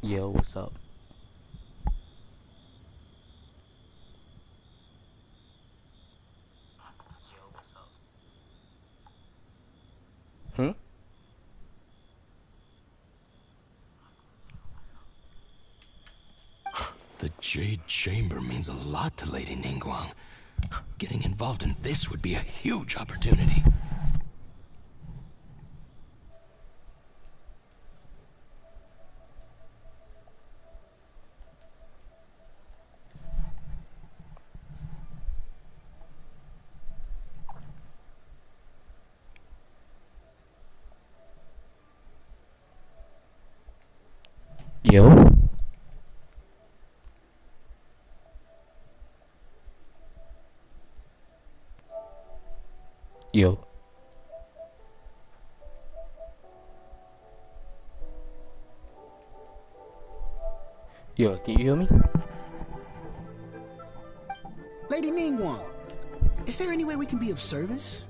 Yo, what's up? Hmm? The Jade Chamber means a lot to Lady Ningguang. Getting involved in this would be a huge opportunity. Yo? Yo. Yo, can you hear me? Lady Ningguang, is there any way we can be of service?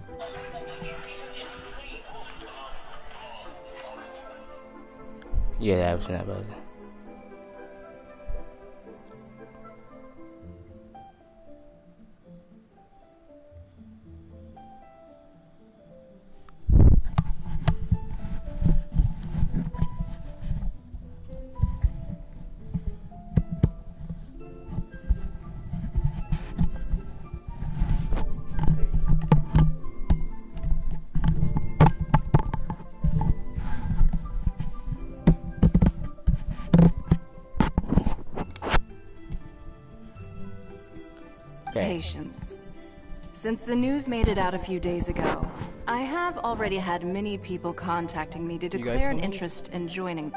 Yeah, that was not bad. Patience. Since the news made it out a few days ago, I have already had many people contacting me to declare an interest in joining.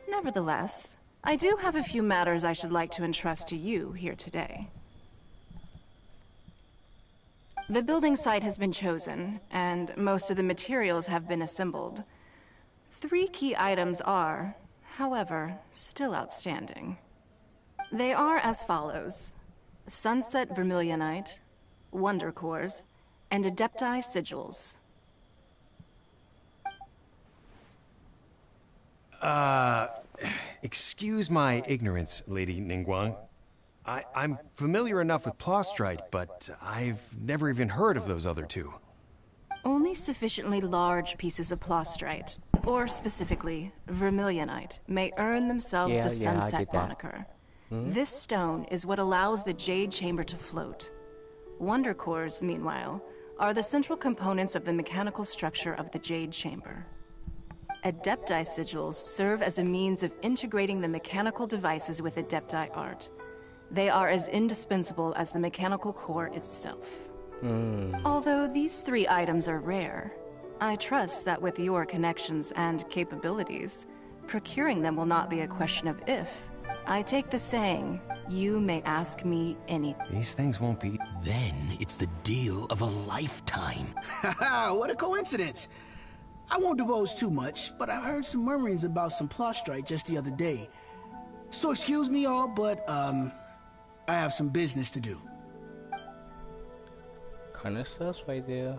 Nevertheless, I do have a few matters I should like to entrust to you here today. The building site has been chosen, and most of the materials have been assembled. 3 key items are, however, still outstanding. They are as follows: Sunset Vermilionite, Wonder Cores, and Adepti Sigils. Excuse my ignorance, Lady Ningguang. I'm familiar enough with Plostrite, but I've never even heard of those other 2. Only sufficiently large pieces of Plostrite, or specifically Vermilionite, may earn themselves the Sunset moniker. This stone is what allows the Jade Chamber to float. Wonder Cores, meanwhile, are the central components of the mechanical structure of the Jade Chamber. Adepti Sigils serve as a means of integrating the mechanical devices with Adepti art. They are as indispensable as the mechanical core itself. Although these 3 items are rare, I trust that with your connections and capabilities, procuring them will not be a question of if. I take the saying, you may ask me anything. These things won't be... Then it's the deal of a lifetime. Haha, what a coincidence! I won't divulge too much, but I heard some murmurings about some Plostrite just the other day. So excuse me all, but, I have some business to do. Kinda sus right there.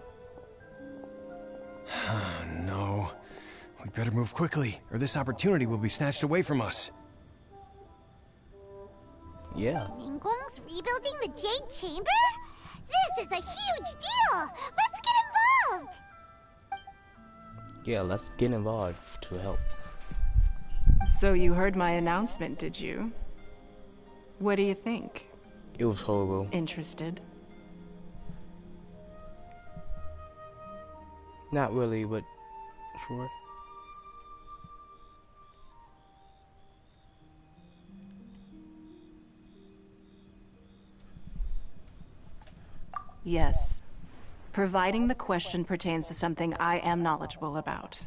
No. We better move quickly, or this opportunity will be snatched away from us. Yeah. Ningguang's rebuilding the Jade Chamber? This is a huge deal! Let's get involved! Yeah, let's get involved to help. So you heard my announcement, did you? What do you think? It was horrible. Interested? Not really, but sure. Yes. Providing the question pertains to something I am knowledgeable about.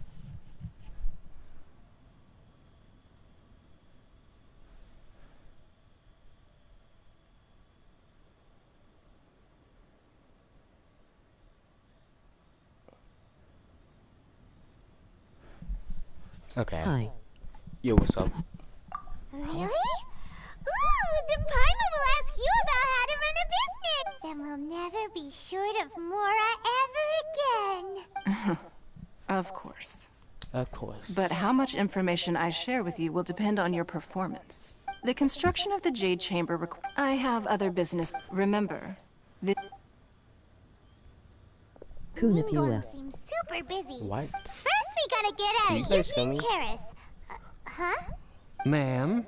Okay. Hi. Yo, what's up? Really? Ooh, then Paimon will ask you about how to run a business! Then we'll never be short of Mora ever again! Of course. Of course. But how much information I share with you will depend on your performance. The construction of the Jade Chamber I have other business. Remember, Ningguang seems super busy. What? First, we gotta get out Can of you guys hear Eugene me? Terrace. Huh? Ma'am,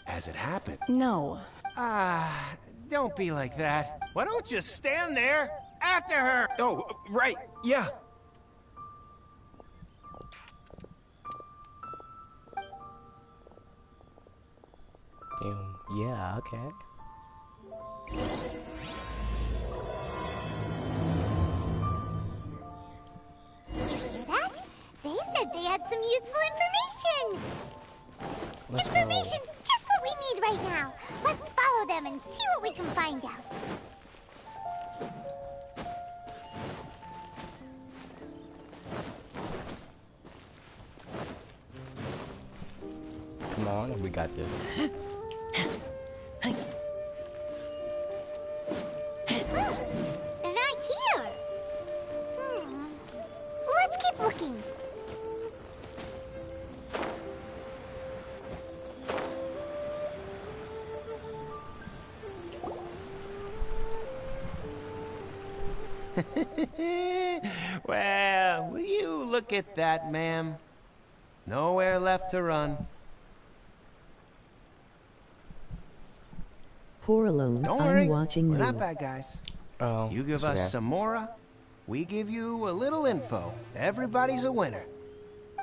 as it happened. No. Don't be like that. Why don't you stand there after her? Oh, right, yeah. Yeah, okay. Hear that? They said they had some useful information. Let's go. Information's just what we need right now. Let's follow them and see what we can find out. Come on, we got this. They're not here. Let's keep looking. Well, will you look at that, ma'am? Nowhere left to run. Poor alone. Don't I'm worry, watching we're you. not bad guys. Oh, You give okay. us some Mora, we give you a little info. Everybody's a winner.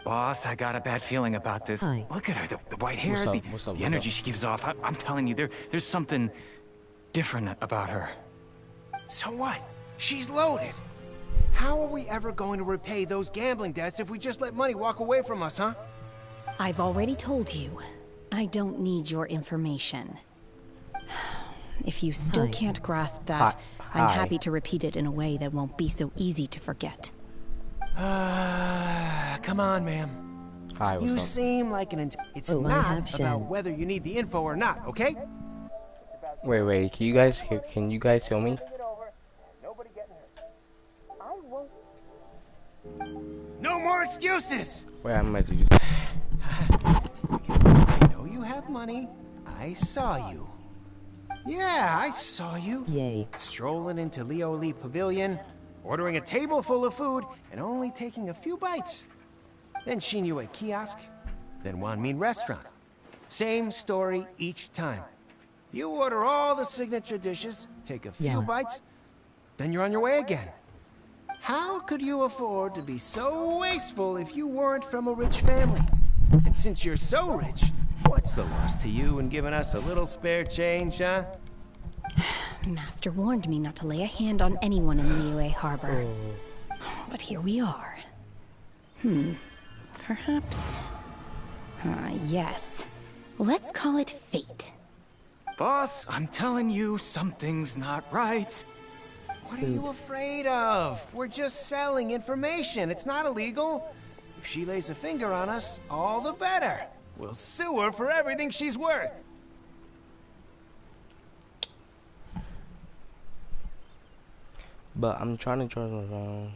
Boss, I got a bad feeling about this. Hi. Look at her, the white hair, What's up, the energy she gives off. I'm telling you, there's something different about her. So what? She's loaded. How are we ever going to repay those gambling debts if we just let money walk away from us, huh? I've already told you, I don't need your information. If you still Hi. can't grasp that, I'm Hi. happy to repeat it in a way that won't be so easy to forget. Come on, ma'am. Hi, what's You up? seem like an It's Oh, I not have about Shen. whether you need the info or not, okay? Wait, can you guys hear? Can you guys hear me? No more excuses! Wait, I'm gonna do. I know you have money. I saw you. Yeah, I saw you. Yay. Strolling into Leo Lee Pavilion, ordering a table full of food, and only taking a few bites. Then Shinyu at kiosk, then Wanmin restaurant. Same story each time. You order all the signature dishes, take a few Yeah. bites, then you're on your way again. How could you afford to be so wasteful if you weren't from a rich family? And since you're so rich, what's the loss to you in giving us a little spare change, huh? Master warned me not to lay a hand on anyone in Liyue Harbor. Oh. But here we are. Perhaps... yes. Let's call it fate. Boss, I'm telling you, something's not right. What are you afraid of? We're just selling information. It's not illegal. If she lays a finger on us, all the better. We'll sue her for everything she's worth. But I'm trying to turn around.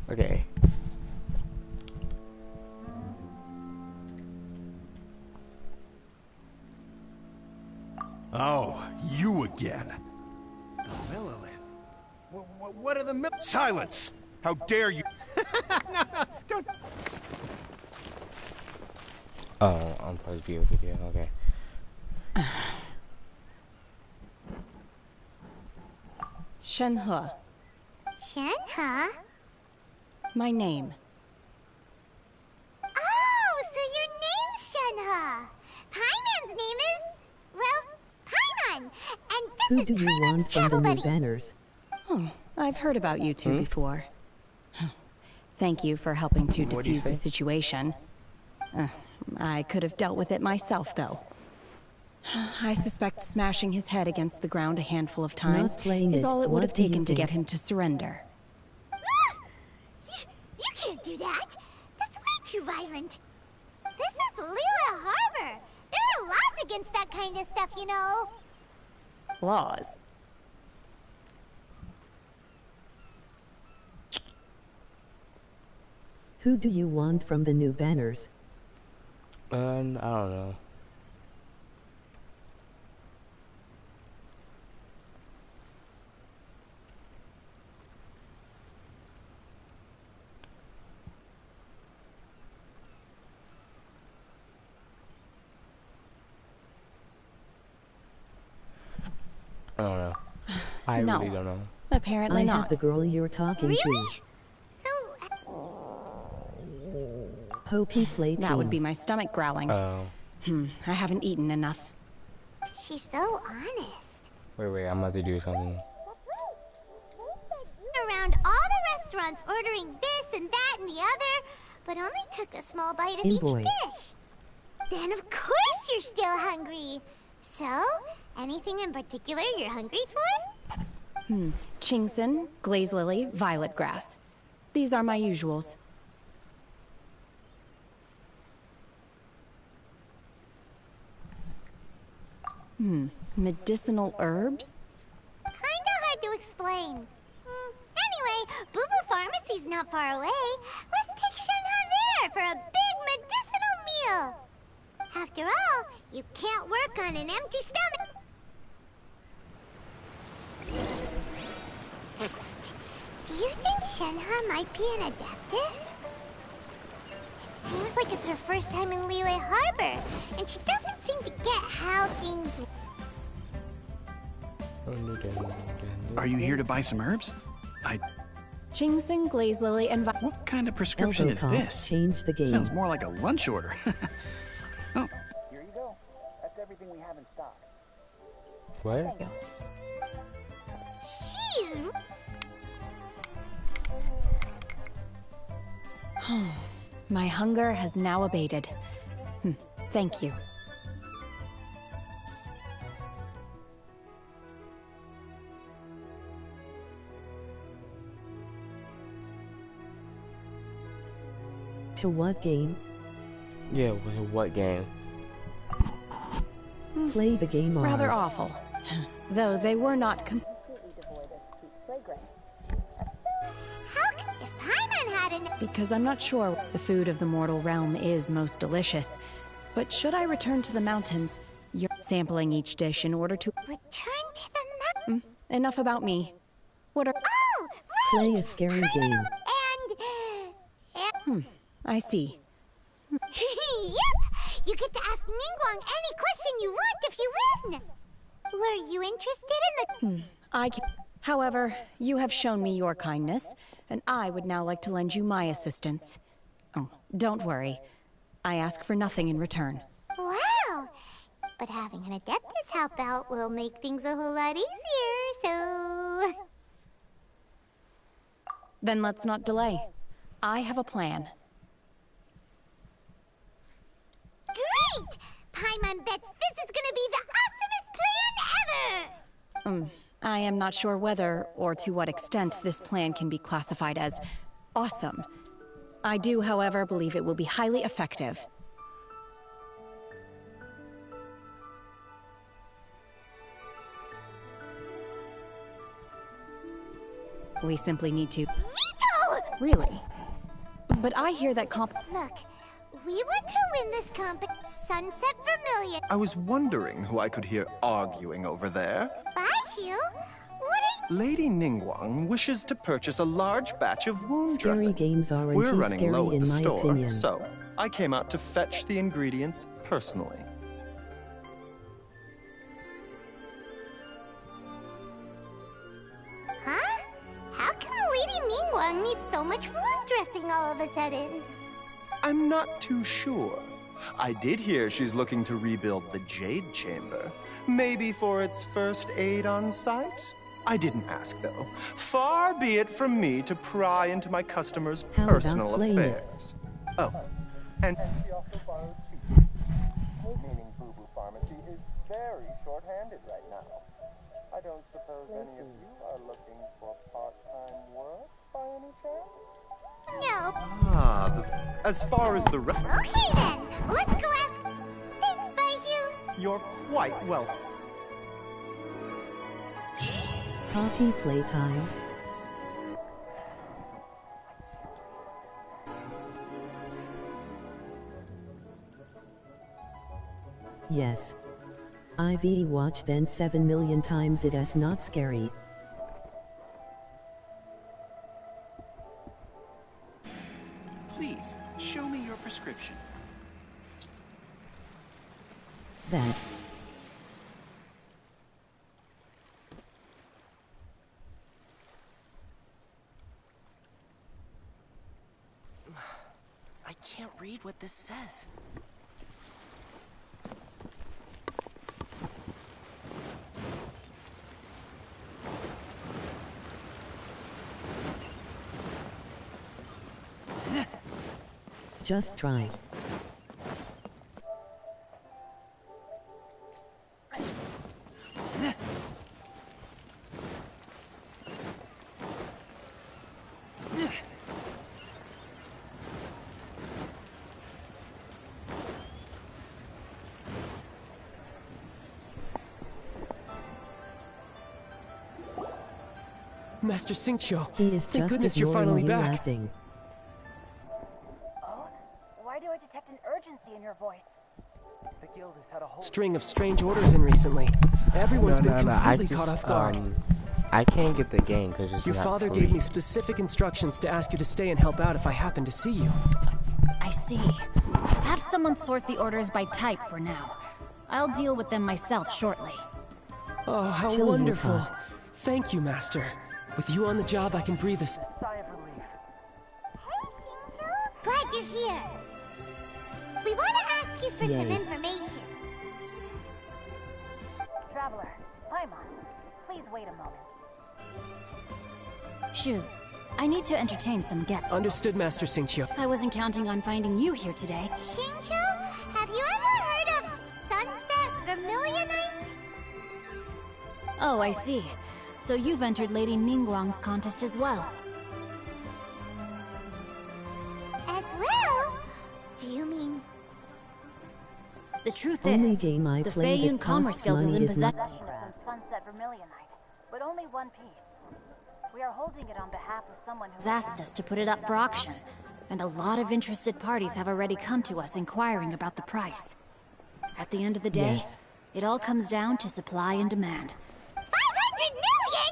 Okay. Oh, you again. Millilith. What are the Silence! How dare you? Don't... Oh, I'm supposed to be over here. Okay. Shenhe, Shen, huh? my name. Oh, so your name's Shenhe. Paimon's name is, well, Paimon. And Who this do is you want Paimon's from the travel new buddy. banners? Oh, I've heard about you two before. Thank you for helping to What do you defuse the say? situation. I could have dealt with it myself, though. I suspect smashing his head against the ground a handful of times is all it would have taken to get him to surrender. You can't do that. That's way too violent. This is Lila Harbor. There are laws against that kind of stuff, you know. Laws? Who do you want from the new banners? I don't know. I don't know. I No. really don't know. Apparently I not. have the girl you're talking Really? So, to. Pokey Flay That would team. be my stomach growling. Oh. I haven't eaten enough. she's so honest. Wait, I'm about to do something. Around all the restaurants ordering this and that and the other, but only took a small bite of each Invoice. dish. Then of course you're still hungry. So, anything in particular you're hungry for? Chingson, glaze lily, violet grass. These are my usuals. Medicinal herbs? Kinda hard to explain. Anyway, Boo Boo Pharmacy's not far away. Let's take Shenhe there for a big medicinal meal. After all, you can't work on an empty stomach. Psst. Do you think Shenhe might be an Adeptus? It seems like it's her first time in Liyue Harbor, and she doesn't seem to get how things. Are you here to buy some herbs? Chingson, glaze lily, and What kind of prescription is Elbow this? Change the game. Sounds more like a lunch order. Oh, Here you go. That's everything we have in stock. What? She's. My hunger has now abated. Thank you. To what game? Yeah, what game? Play the game on. Rather awful. Though they were not If Paimon had an. because I'm not sure the food of the mortal realm is most delicious. But should I return to the mountains, you're sampling each dish in order to... Return to the map. Enough about me. What are... Oh, right. Play a scary game. And. I see. Yep! You get to ask Ningguang any question you want if you win! Were you interested in the... However, you have shown me your kindness, and I would now like to lend you my assistance. Oh, don't worry. I ask for nothing in return. Wow! But having an Adeptus help out will make things a whole lot easier, so... Then let's not delay. I have a plan. Great! Paimon bets this is gonna be the awesomest plan ever! I am not sure whether or to what extent this plan can be classified as awesome. I do, however, believe it will be highly effective. We simply need to... Veto! Really? But I hear that Look, we want to win this Sunset Vermilion. I was wondering who I could hear arguing over there. Baiju? What are Lady Ningguang wishes to purchase a large batch of wound Scary dressing. games aren't We're too running scary low at in the my store, opinion. so I came out to fetch the ingredients personally. Huh? How come Lady Ningguang needs so much wound dressing all of a sudden? I'm not too sure. I did hear she's looking to rebuild the Jade Chamber. Maybe for its first aid on site? I didn't ask, though. Far be it from me to pry into my customers' How personal about playing it? affairs. Oh, and She also borrowed two. Meaning Boo Boo Pharmacy is very short-handed right now. I don't suppose any of you are looking for part-time work by any chance? No. as far as the rest... Okay then, let's go ask. Thanks, Baiju. You're quite welcome. Poppy playtime. Yes. I've watched then 7 million times. It is not scary. Please, show me your prescription. That. I can't read what this says. Just try. Master Xingqiu, He is thank just goodness you're finally back. Laughing. Oh? Why do I detect an urgency in your voice? The guild has had a whole String of strange orders in recently. Everyone's been completely I caught off guard. I can't get the game because it's Your not father free. gave me specific instructions to ask you to stay and help out if I happen to see you. I see. Have someone sort the orders by type for now. I'll deal with them myself shortly. Oh, how Chili wonderful. Yuka. Thank you, Master. With you on the job, I can breathe a... sigh of relief. Hey, Xingqiu. Glad you're here. We want to ask you for some Yay. information. Traveler, Paimon, please wait a moment. Shu, I need to entertain some guests. Understood, Master Xingqiu. I wasn't counting on finding you here today. Xingqiu, have you ever heard of Sunset Vermilionite? Oh, I see. So you've entered Lady Ningguang's contest as well. As well? Do you mean... The truth Only is, game I the play Feiyun that Commerce costs Guild is money in is not... possession of some Sunset Vermilionite, but only one piece. We are holding it on behalf of someone who has asked us to put it up for auction, and a lot of interested parties have already come to us inquiring about the price. At the end of the day, Yes. it all comes down to supply and demand. 500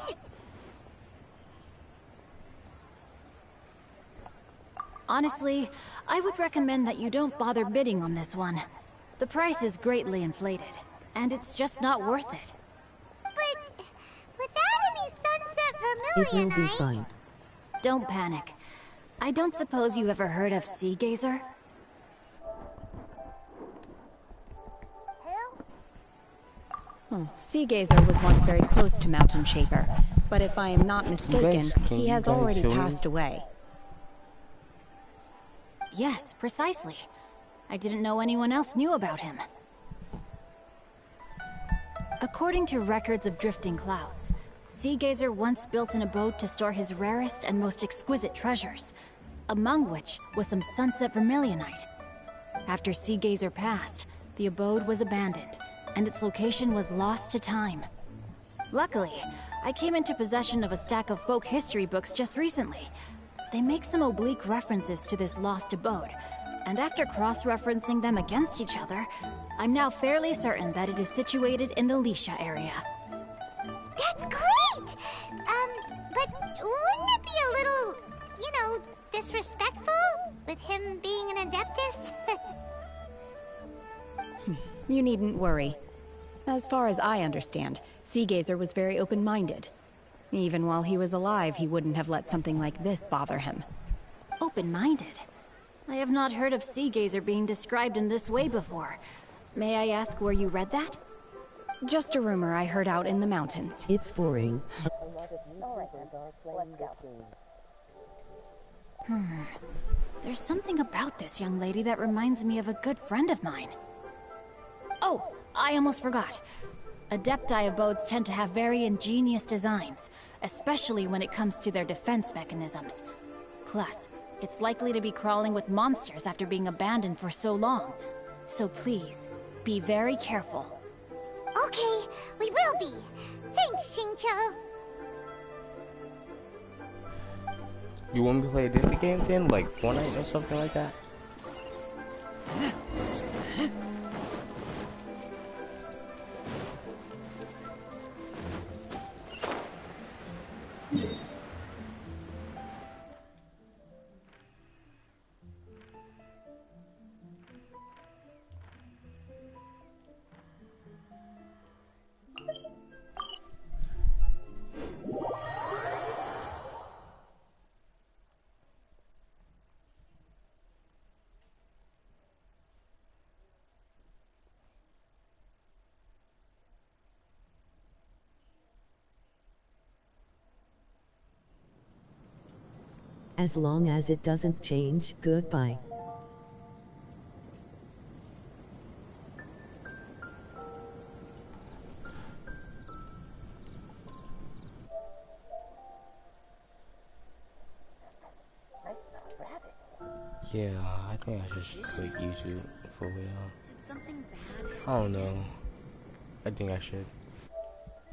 million?! Honestly, I would recommend that you don't bother bidding on this one. The price is greatly inflated, and it's just not worth it. But without any Sunset It will be Vermilionite... fun. Don't panic. I don't suppose you ever heard of Sea Gazer? Who? Sea Gazer was once very close to Mountain Shaper, but if I am not mistaken, can he you has guys already show me? passed away. Yes, precisely. I didn't know anyone else knew about him. According to records of drifting clouds, Sea Gazer once built an abode to store his rarest and most exquisite treasures, among which was some Sunset Vermilionite. After Sea Gazer passed, the abode was abandoned, and its location was lost to time. Luckily, I came into possession of a stack of folk history books just recently. They make some oblique references to this lost abode, and after cross-referencing them against each other, I'm now fairly certain that it is situated in the Lisha area. That's great! But wouldn't it be a little, you know, disrespectful? With him being an Adeptus? You needn't worry. As far as I understand, Sea Gazer was very open-minded. Even while he was alive, he wouldn't have let something like this bother him. Open-minded? I have not heard of Sea Gazer being described in this way before. May I ask where you read that? Just a rumor I heard out in the mountains. It's boring. There's something about this young lady that reminds me of a good friend of mine. Oh, I almost forgot. Adepti abodes tend to have very ingenious designs, especially when it comes to their defense mechanisms. Plus, it's likely to be crawling with monsters after being abandoned for so long. So please, be very careful. Okay, we will be. Thanks, Xingqiu. You want me to play a different game then, like Fortnite or something like that? As long as it doesn't change, goodbye. Yeah, I think I should just click YouTube for real. I don't know. I think I should.